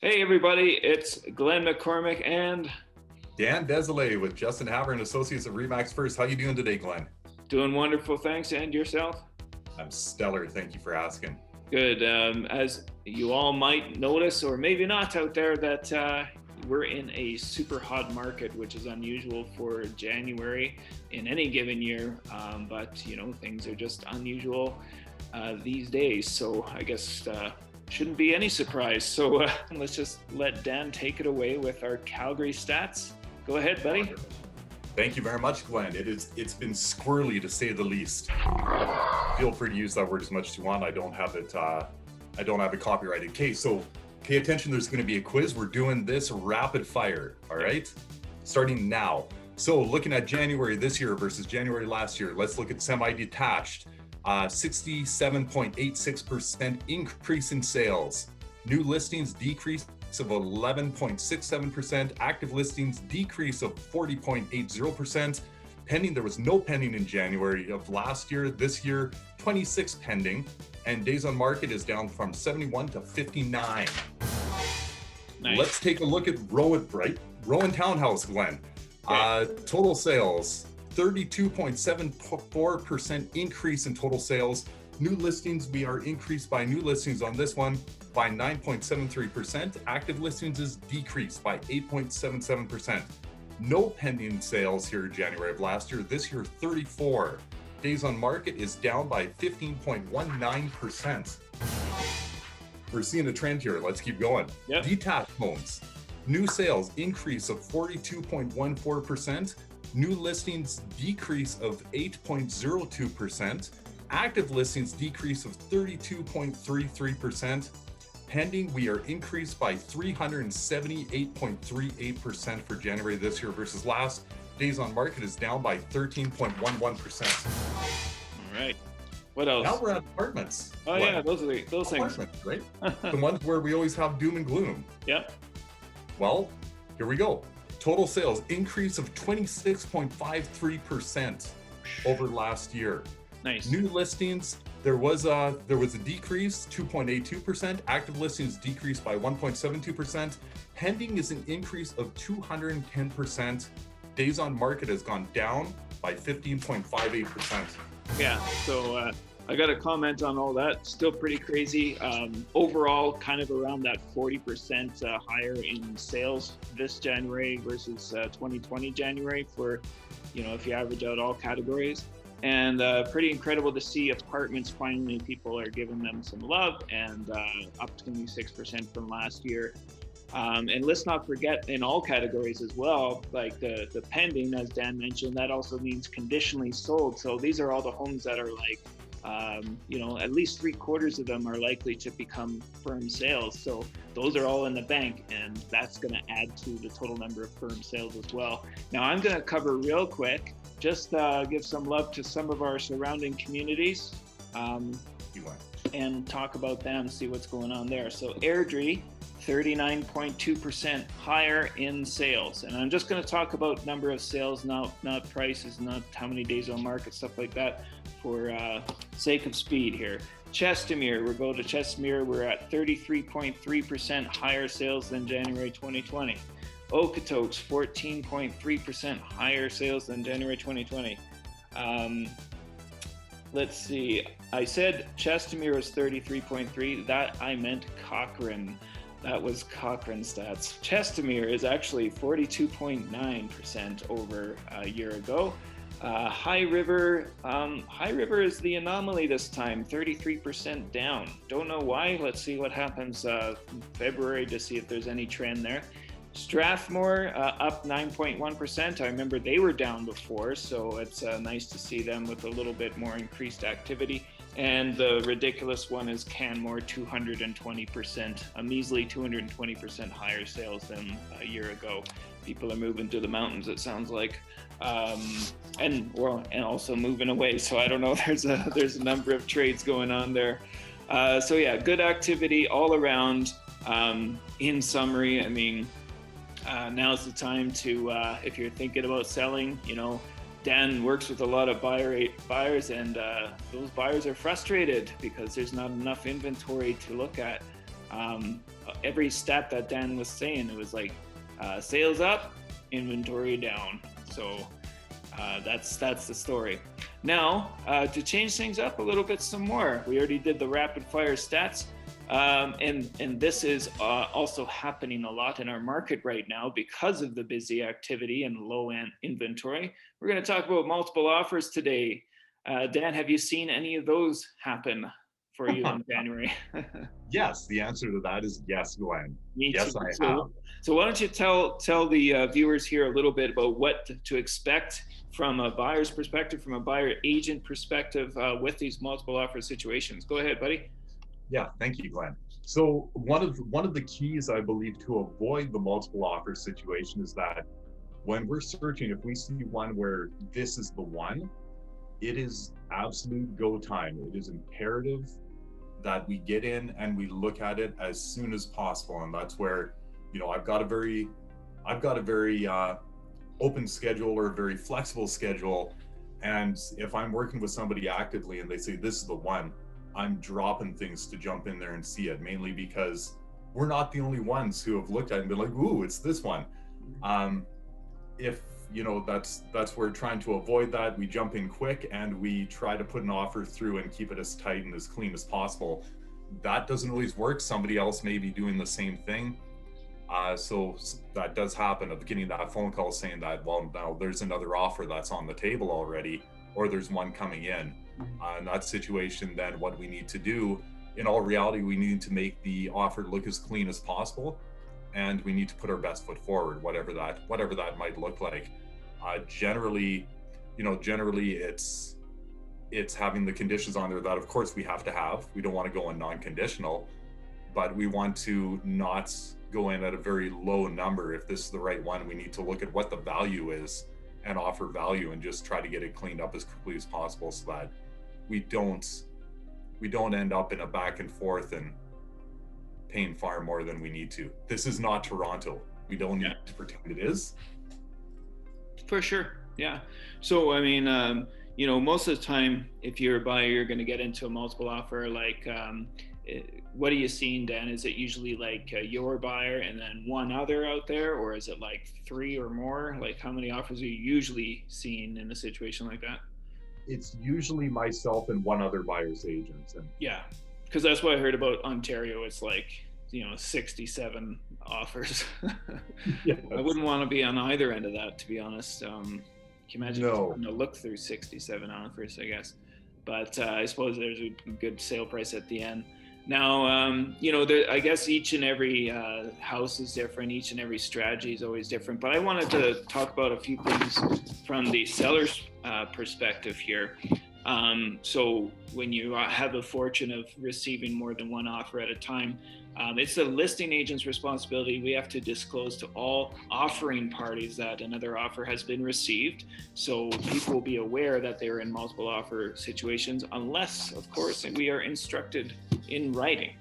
Hey everybody, it's Glenn McCormick and Dan Desolé with Justin Haver and Associates of Remax First. How you doing today, Glenn? doing wonderful, thanks. And yourself? I'm stellar. Thank you for asking. Good. As you all might notice, or maybe not out there, that we're in a super hot market, which is unusual for January in any given year. But things are just unusual these days. So I guess shouldn't be any surprise. So let's just let Dan take it away with our Calgary stats. Go ahead, buddy. Wonderful. Thank you very much, Glenn. It's been squirrely to say the least. Feel free to use that word as much as you want. I don't have it. I don't have it copyrighted. Okay, so pay attention. There's going to be a quiz. We're doing this rapid fire. All right, starting now. So looking at January this year versus January last year, let's look at semi-detached. 67.86% increase in sales. New listings decrease of 11.67%. Active listings decrease of 40.80%. Pending, there was no pending in January of last year. This year, 26 pending. And days on market is down from 71 to 59. Nice. Let's take a look at Rowan Townhouse, Glenn. Okay. Total sales, 32.74% increase in total sales. New listings, we are increased by new listings on this one by 9.73%. Active listings is decreased by 8.77%. No pending sales here in January of last year. This year, 34. Days on market is down by 15.19%. We're seeing a trend here. Let's keep going. Yep. Detached homes. New sales increase of 42.14%. New listings decrease of 8.02%. Active listings decrease of 32.33%. Pending, we are increased by 378.38% for January this year versus last. Days on market is down by 13.11%. All right. What else? Now we're at apartments. Oh yeah, those things. Apartments, right? The ones where we always have doom and gloom. Yep. Well, here we go. Total sales increase of 26.53% over last year. Nice. New listings, there was a decrease, 2.82%. Active listings decreased by 1.72%. Pending is an increase of 210%. Days on market has gone down by 15.58%. Yeah. So I got a comment on all that. Still pretty crazy. Overall, kind of around that 40% higher in sales this January versus 2020 January for, if you average out all categories. And pretty incredible to see apartments. Finally, people are giving them some love, and up 26% from last year. And let's not forget in all categories as well, like the pending, as Dan mentioned, that also means conditionally sold. So these are all the homes that are like, at least 3/4 of them are likely to become firm sales. So those are all in the bank, and that's going to add to the total number of firm sales as well. Now I'm going to cover real quick, just give some love to some of our surrounding communities. And talk about them, see what's going on there. So Airdrie, 39.2% higher in sales. And I'm just going to talk about number of sales, not prices, not how many days on market, stuff like that, for sake of speed here. Chestermere, we'll go to Chestermere, we're at 33.3% higher sales than January 2020. Okotoks, 14.3% higher sales than January 2020. Let's see, I said Chestermere was 33.3, that I meant Cochrane. That was Cochrane stats. Chestermere is actually 42.9% over a year ago. High River is the anomaly this time, 33% down. Don't know why. Let's see what happens in February to see if there's any trend there. Strathmore up 9.1%. I remember they were down before, so it's nice to see them with a little bit more increased activity. And the ridiculous one is Canmore, 220%, a measly 220% higher sales than a year ago. People are moving to the mountains, it sounds like, and also moving away. So I don't know. There's a number of trades going on there. So yeah, good activity all around. In summary, I mean, now's the time to, if you're thinking about selling, Dan works with a lot of buyers, and those buyers are frustrated because there's not enough inventory to look at. every stat that Dan was saying, it was like sales up, inventory down. So that's the story. Now, to change things up a little bit some more, we already did the rapid fire stats. And this is also happening a lot in our market right now because of the busy activity and low end inventory. We're going to talk about multiple offers today. Dan, have you seen any of those happen for you in January? Yes, the answer to that is yes, Glenn. Me Yes, too. I have. So why don't you tell the viewers here a little bit about what to expect from a buyer's perspective, from a buyer agent perspective with these multiple offer situations. Go ahead, buddy. Yeah, thank you, Glenn. So one of the keys, I believe, to avoid the multiple offer situation is that when we're searching, if we see one where this is the one, it is absolute go time. It is imperative that we get in and we look at it as soon as possible. And that's where, I've got a very open schedule or a very flexible schedule. And if I'm working with somebody actively and they say, this is the one, I'm dropping things to jump in there and see it, mainly because we're not the only ones who have looked at it and been like, ooh, it's this one. If that's where trying to avoid that, we jump in quick and we try to put an offer through and keep it as tight and as clean as possible. That doesn't always work. Somebody else may be doing the same thing. So that does happen, of getting that phone call saying that, well, now there's another offer that's on the table already, or there's one coming in. In that situation, then what we need to do, in all reality, we need to make the offer look as clean as possible, and we need to put our best foot forward, whatever that might look like. Generally, it's having the conditions on there that, of course, we have to have. We don't want to go in non-conditional, but we want to not go in at a very low number. If this is the right one, we need to look at what the value is and offer value and just try to get it cleaned up as quickly as possible, so that we don't end up in a back and forth and paying far more than we need to. This is not Toronto. We don't need to pretend it is. For sure. Yeah. So, I mean, most of the time, if you're a buyer, you're going to get into a multiple offer. Like, what are you seeing, Dan? Is it usually like your buyer and then one other out there, or is it like three or more? Like, how many offers are you usually seeing in a situation like that? It's usually myself and one other buyer's agent. And yeah, because that's what I heard about Ontario. It's like, 67 offers. Yes. I wouldn't want to be on either end of that, to be honest. Can you imagine having to look through 67 offers, I guess? But I suppose there's a good sale price at the end. Now, I guess each and every house is different. Each and every strategy is always different. But I wanted to talk about a few things from the seller's perspective here. So when you have the fortune of receiving more than one offer at a time, it's the listing agent's responsibility. We have to disclose to all offering parties that another offer has been received. So people will be aware that they're in multiple offer situations, unless, of course, we are instructed in writing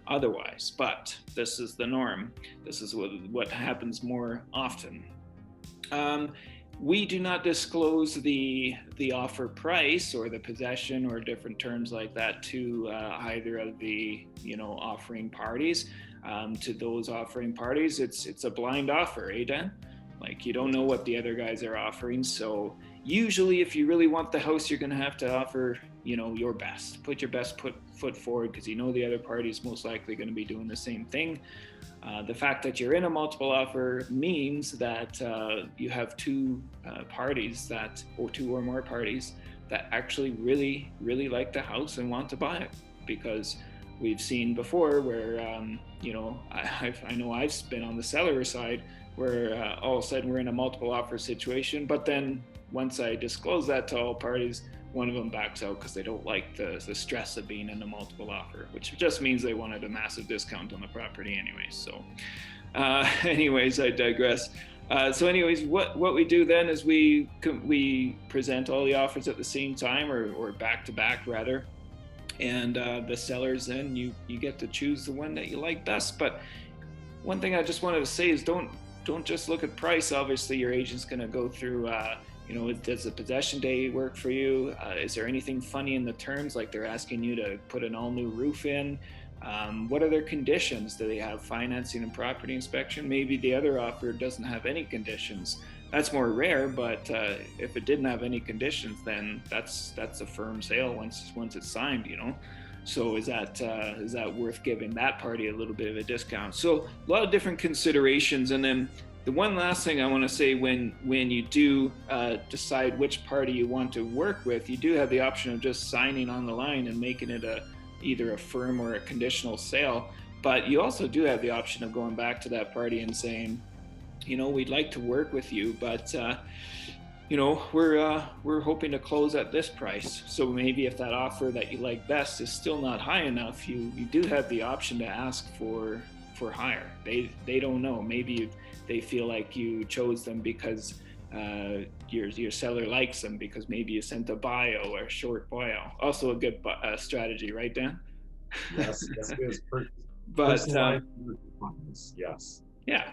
otherwise. But this is the norm. This is what happens more often. We do not disclose the offer price or the possession or different terms like that to either of the offering parties. To those offering parties, it's a blind offer, Dan? Like, you don't know what the other guys are offering. So usually, if you really want the house, you're going to have to offer your best. Put your best foot forward, because the other party is most likely going to be doing the same thing. The fact that you're in a multiple offer means that you have two parties or two or more parties that actually really, really like the house and want to buy it. Because we've seen before where, I know I've been on the seller side where all of a sudden we're in a multiple offer situation. But then once I disclose that to all parties, one of them backs out because they don't like the stress of being in a multiple offer, which just means they wanted a massive discount on the property anyways. So anyways, I digress. So anyways, what we do then is we present all the offers at the same time, or back to back rather. And the sellers, then you get to choose the one that you like best. But one thing I just wanted to say is don't just look at price. Obviously, your agent's going to go through does the possession day work for you? Is there anything funny in the terms, like they're asking you to put an all new roof in? What are their conditions? Do they have financing and property inspection? Maybe the other offer doesn't have any conditions. That's more rare, but if it didn't have any conditions, then that's a firm sale once it's signed, you know. So is that worth giving that party a little bit of a discount? So a lot of different considerations. And then the one last thing I want to say, when you do decide which party you want to work with, you do have the option of just signing on the line and making it either a firm or a conditional sale. But you also do have the option of going back to that party and saying, you know, we'd like to work with you, but you know, we're hoping to close at this price. So maybe if that offer that you like best is still not high enough, you do have the option to ask for higher. They don't know. Maybe they feel like you chose them because your seller likes them, because maybe you sent a bio or a short bio. Also a good strategy, right, Dan? Yes, it is. But yes. Yeah.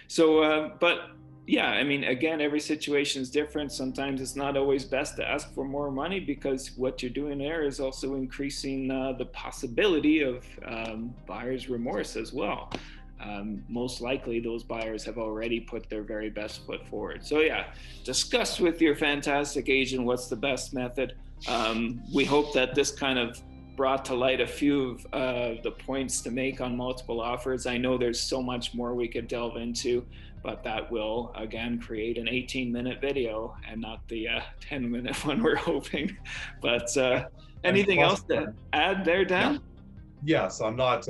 So, but yeah, I mean, again, every situation is different. Sometimes it's not always best to ask for more money, because what you're doing there is also increasing the possibility of buyer's remorse as well. Most likely those buyers have already put their very best foot forward. So yeah, discuss with your fantastic agent what's the best method. We hope that this kind of brought to light a few of the points to make on multiple offers. I know there's so much more we could delve into, but that will again create an 18-minute video and not the 10-minute one we're hoping. But anything else to add there, Dan? Yes, I'm not.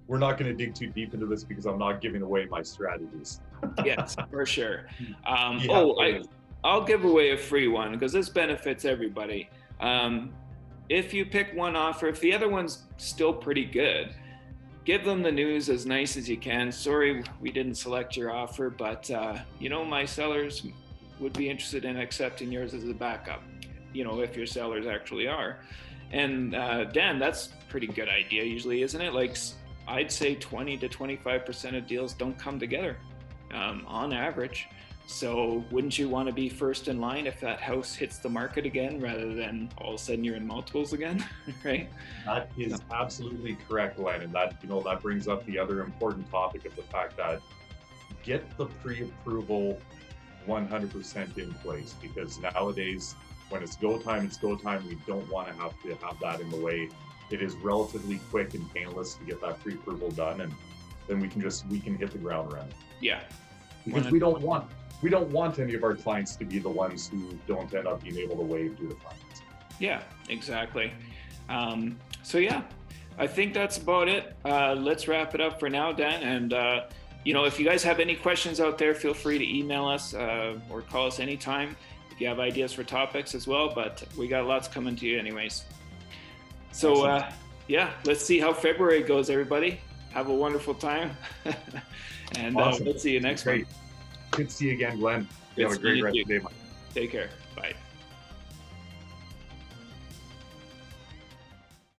We're not going to dig too deep into this because I'm not giving away my strategies. Yes, for sure. I'll give away a free one because this benefits everybody. If you pick one offer, if the other one's still pretty good, give them the news as nice as you can. Sorry, we didn't select your offer, but you know, my sellers would be interested in accepting yours as a backup, you know, if your sellers actually are. And Dan, that's a pretty good idea usually, isn't it? Like, I'd say 20 to 25% of deals don't come together on average. So wouldn't you want to be first in line if that house hits the market again, rather than all of a sudden you're in multiples again, right? That is absolutely correct, Glenn. And that, you know, that brings up the other important topic of the fact that get the pre-approval 100% in place, because nowadays when it's go time, it's go time. We don't want to have that in the way. It is relatively quick and painless to get that pre-approval done, and then we can hit the ground running. Yeah. Because we don't want any of our clients to be the ones who don't end up being able to waive due to finance. Yeah, exactly. So yeah, I think that's about it. Let's wrap it up for now, Dan. And you know, if you guys have any questions out there, feel free to email us or call us anytime if you have ideas for topics as well. But we got lots coming to you anyways. So yeah, let's see how February goes, everybody. Have a wonderful time. And awesome. We'll see you next week. Good to see you again, Glenn. You have a great rest of the day. Take care. Bye.